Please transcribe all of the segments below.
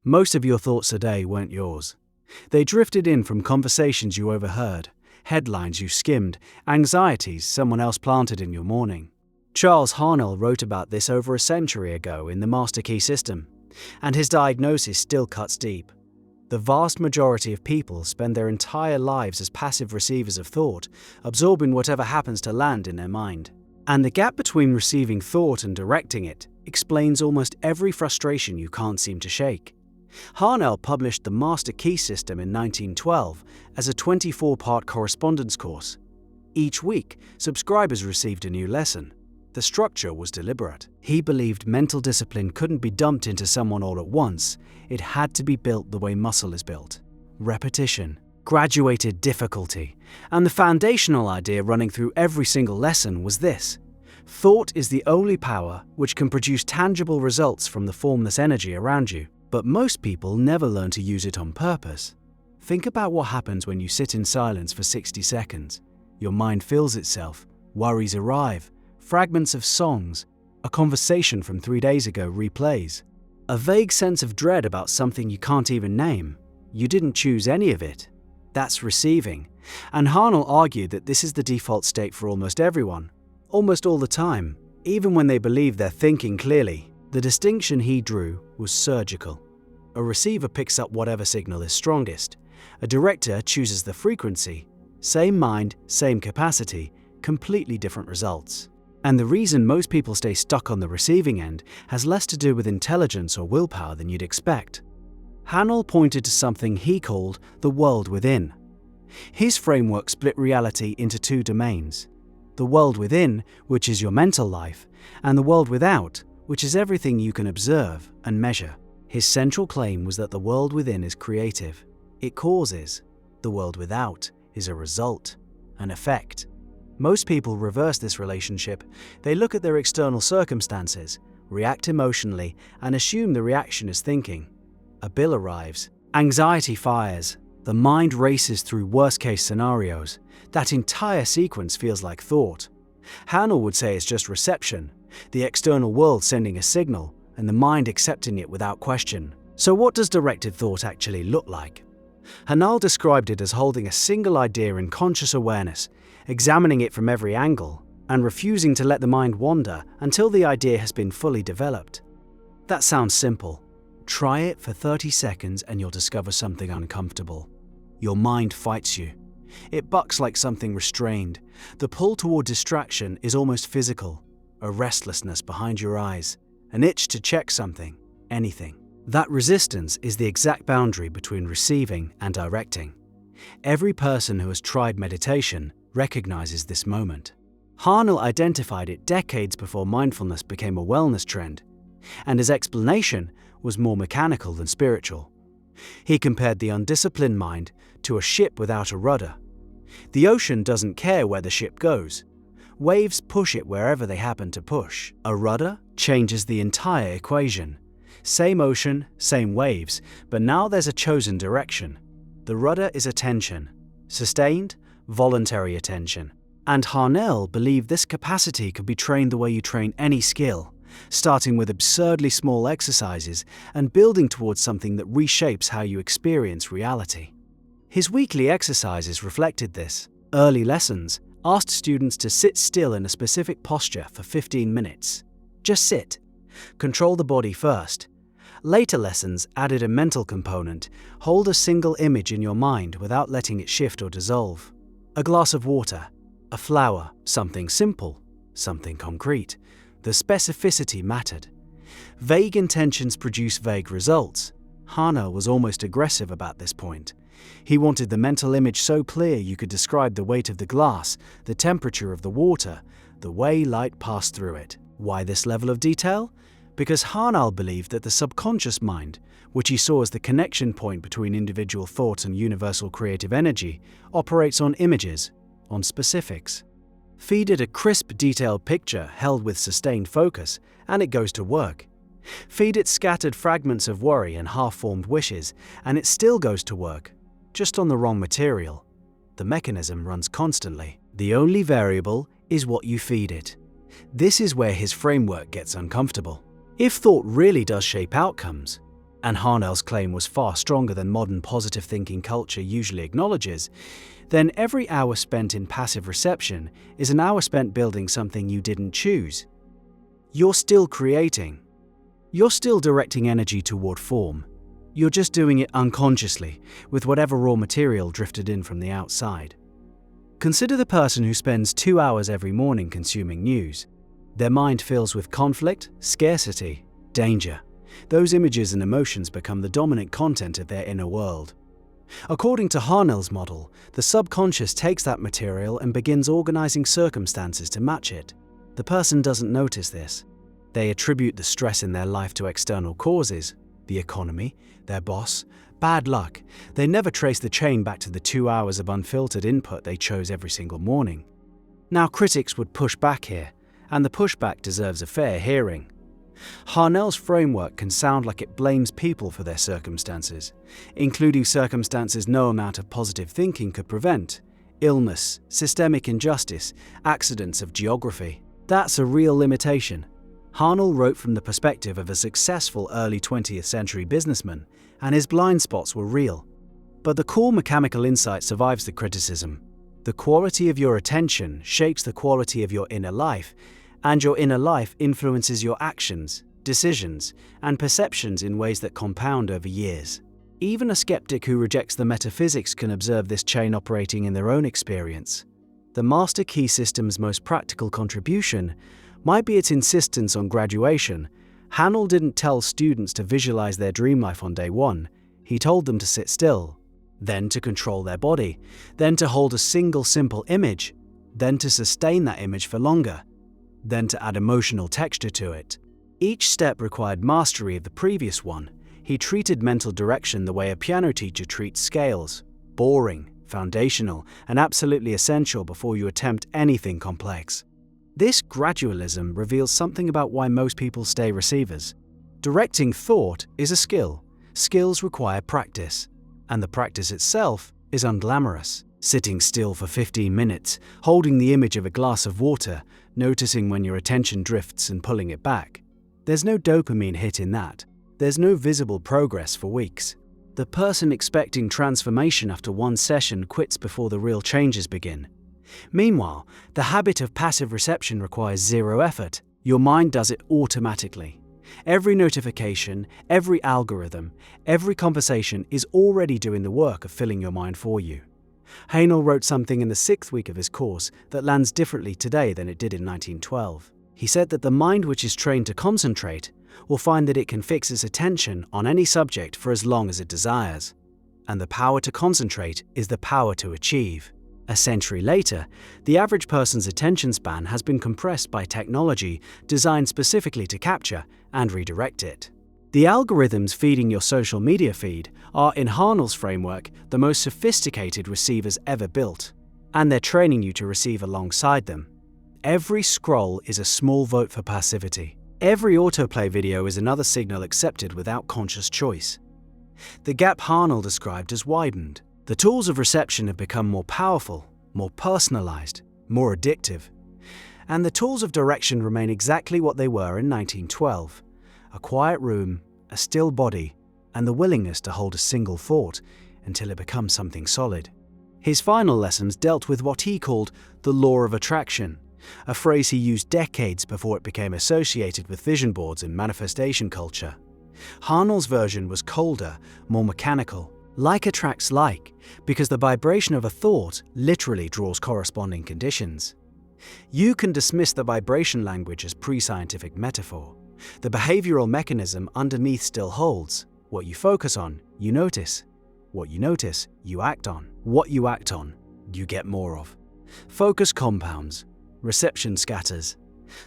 Most of your thoughts today weren't yours. They drifted in from conversations you overheard, headlines you skimmed, anxieties someone else planted in your morning. Charles Haanel wrote about this over a century ago in the Master Key System, and his diagnosis still cuts deep. The vast majority of people spend their entire lives as passive receivers of thought, absorbing whatever happens to land in their mind. And the gap between receiving thought and directing it explains almost every frustration you can't seem to shake. Haanel published the Master Key System in 1912 as a 24-part correspondence course. Each week, subscribers received a new lesson. The structure was deliberate. He believed mental discipline couldn't be dumped into someone all at once. It had to be built the way muscle is built. Repetition, graduated difficulty, and the foundational idea running through every single lesson was this: thought is the only power which can produce tangible results from the formless energy around you. But most people never learn to use it on purpose. Think about what happens when you sit in silence for 60 seconds. Your mind fills itself, worries arrive, fragments of songs, a conversation from 3 days ago replays. A vague sense of dread about something you can't even name. You didn't choose any of it. That's receiving. And Haanel argued that this is the default state for almost everyone, almost all the time, even when they believe they're thinking clearly. The distinction he drew was surgical. A receiver picks up whatever signal is strongest. A director chooses the frequency. Same mind, same capacity, completely different results. And the reason most people stay stuck on the receiving end has less to do with intelligence or willpower than you'd expect. Haanel pointed to something he called the world within. His framework split reality into two domains: the world within, which is your mental life, and the world without, which is everything you can observe and measure. His central claim was that the world within is creative. It causes. The world without is a result, an effect. Most people reverse this relationship. They look at their external circumstances, react emotionally, and assume the reaction is thinking. A bill arrives. Anxiety fires. The mind races through worst-case scenarios. That entire sequence feels like thought. Haanel would say it's just reception, the external world sending a signal, and the mind accepting it without question. So what does directed thought actually look like? Haanel described it as holding a single idea in conscious awareness, examining it from every angle, and refusing to let the mind wander until the idea has been fully developed. That sounds simple. Try it for 30 seconds and you'll discover something uncomfortable. Your mind fights you. It bucks like something restrained. The pull toward distraction is almost physical, a restlessness behind your eyes, an itch to check something, anything. That resistance is the exact boundary between receiving and directing. Every person who has tried meditation recognizes this moment. Haanel identified it decades before mindfulness became a wellness trend, and his explanation was more mechanical than spiritual. He compared the undisciplined mind to a ship without a rudder. The ocean doesn't care where the ship goes. Waves push it wherever they happen to push. A rudder changes the entire equation. Same ocean, same waves, but now there's a chosen direction. The rudder is attention. Sustained, voluntary attention. And Haanel believed this capacity could be trained the way you train any skill, starting with absurdly small exercises and building towards something that reshapes how you experience reality. His weekly exercises reflected this. Early lessons asked students to sit still in a specific posture for 15 minutes. Just sit. Control the body first. Later lessons added a mental component. Hold a single image in your mind without letting it shift or dissolve. A glass of water, a flower, something simple, something concrete. The specificity mattered. Vague intentions produce vague results. Haanel was almost aggressive about this point. He wanted the mental image so clear you could describe the weight of the glass, the temperature of the water, the way light passed through it. Why this level of detail? Because Haanel believed that the subconscious mind, which he saw as the connection point between individual thought and universal creative energy, operates on images, on specifics. Feed it a crisp, detailed picture held with sustained focus, and it goes to work. Feed it scattered fragments of worry and half-formed wishes, and it still goes to work, just on the wrong material. The mechanism runs constantly. The only variable is what you feed it. This is where his framework gets uncomfortable. If thought really does shape outcomes, and Haanel's claim was far stronger than modern positive thinking culture usually acknowledges, then every hour spent in passive reception is an hour spent building something you didn't choose. You're still creating. You're still directing energy toward form. You're just doing it unconsciously, with whatever raw material drifted in from the outside. Consider the person who spends 2 hours every morning consuming news. Their mind fills with conflict, scarcity, danger. Those images and emotions become the dominant content of their inner world. According to Haanel's model, the subconscious takes that material and begins organizing circumstances to match it. The person doesn't notice this. They attribute the stress in their life to external causes, the economy, their boss, bad luck. They never trace the chain back to the 2 hours of unfiltered input they chose every single morning. Now, critics would push back here, and the pushback deserves a fair hearing. Haanel's framework can sound like it blames people for their circumstances, including circumstances no amount of positive thinking could prevent: illness, systemic injustice, accidents of geography. That's a real limitation. Haanel wrote from the perspective of a successful early 20th century businessman, and his blind spots were real. But the core mechanical insight survives the criticism. The quality of your attention shapes the quality of your inner life, and your inner life influences your actions, decisions, and perceptions in ways that compound over years. Even a skeptic who rejects the metaphysics can observe this chain operating in their own experience. The master key system's most practical contribution might be its insistence on graduation. Haanel didn't tell students to visualize their dream life on day one. He told them to sit still, then to control their body, then to hold a single simple image, then to sustain that image for longer, then to add emotional texture to it. Each step required mastery of the previous one. He treated mental direction the way a piano teacher treats scales: boring, foundational, and absolutely essential before you attempt anything complex. This gradualism reveals something about why most people stay receivers. Directing thought is a skill. Skills require practice, and the practice itself is unglamorous. Sitting still for 15 minutes, holding the image of a glass of water, noticing when your attention drifts and pulling it back. There's no dopamine hit in that. There's no visible progress for weeks. The person expecting transformation after one session quits before the real changes begin. Meanwhile, the habit of passive reception requires zero effort. Your mind does it automatically. Every notification, every algorithm, every conversation is already doing the work of filling your mind for you. Haanel wrote something in the 6th week of his course that lands differently today than it did in 1912. He said that the mind which is trained to concentrate will find that it can fix its attention on any subject for as long as it desires. And the power to concentrate is the power to achieve. A century later, the average person's attention span has been compressed by technology designed specifically to capture and redirect it. The algorithms feeding your social media feed are, in Haanel's framework, the most sophisticated receivers ever built, and they're training you to receive alongside them. Every scroll is a small vote for passivity. Every autoplay video is another signal accepted without conscious choice. The gap Haanel described has widened. The tools of reception have become more powerful, more personalized, more addictive. And the tools of direction remain exactly what they were in 1912. A quiet room, a still body, and the willingness to hold a single thought until it becomes something solid. His final lessons dealt with what he called the law of attraction, a phrase he used decades before it became associated with vision boards in manifestation culture. Haanel's version was colder, more mechanical. Like attracts like, because the vibration of a thought literally draws corresponding conditions. You can dismiss the vibration language as pre-scientific metaphor. The behavioral mechanism underneath still holds. What you focus on, you notice. What you notice, you act on. What you act on, you get more of. Focus compounds. Reception scatters.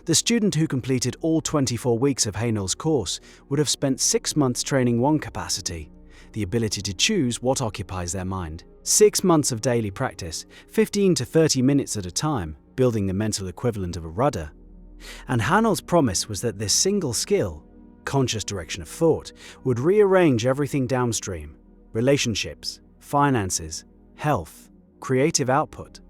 The student who completed all 24 weeks of Haanel's course would have spent 6 months training one capacity, the ability to choose what occupies their mind. 6 months of daily practice, 15 to 30 minutes at a time, building the mental equivalent of a rudder. And Haanel's promise was that this single skill, conscious direction of thought, would rearrange everything downstream: relationships, finances, health, creative output.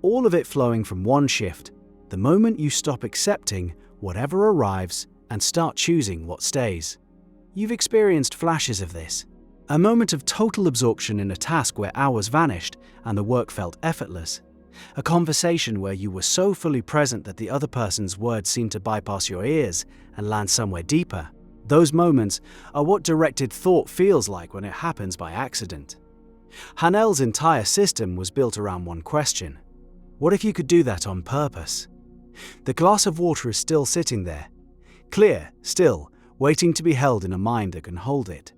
All of it flowing from one shift, the moment you stop accepting whatever arrives and start choosing what stays. You've experienced flashes of this. A moment of total absorption in a task where hours vanished and the work felt effortless. A conversation where you were so fully present that the other person's words seemed to bypass your ears and land somewhere deeper. Those moments are what directed thought feels like when it happens by accident. Haanel's entire system was built around one question. What if you could do that on purpose? The glass of water is still sitting there, clear, still, waiting to be held in a mind that can hold it.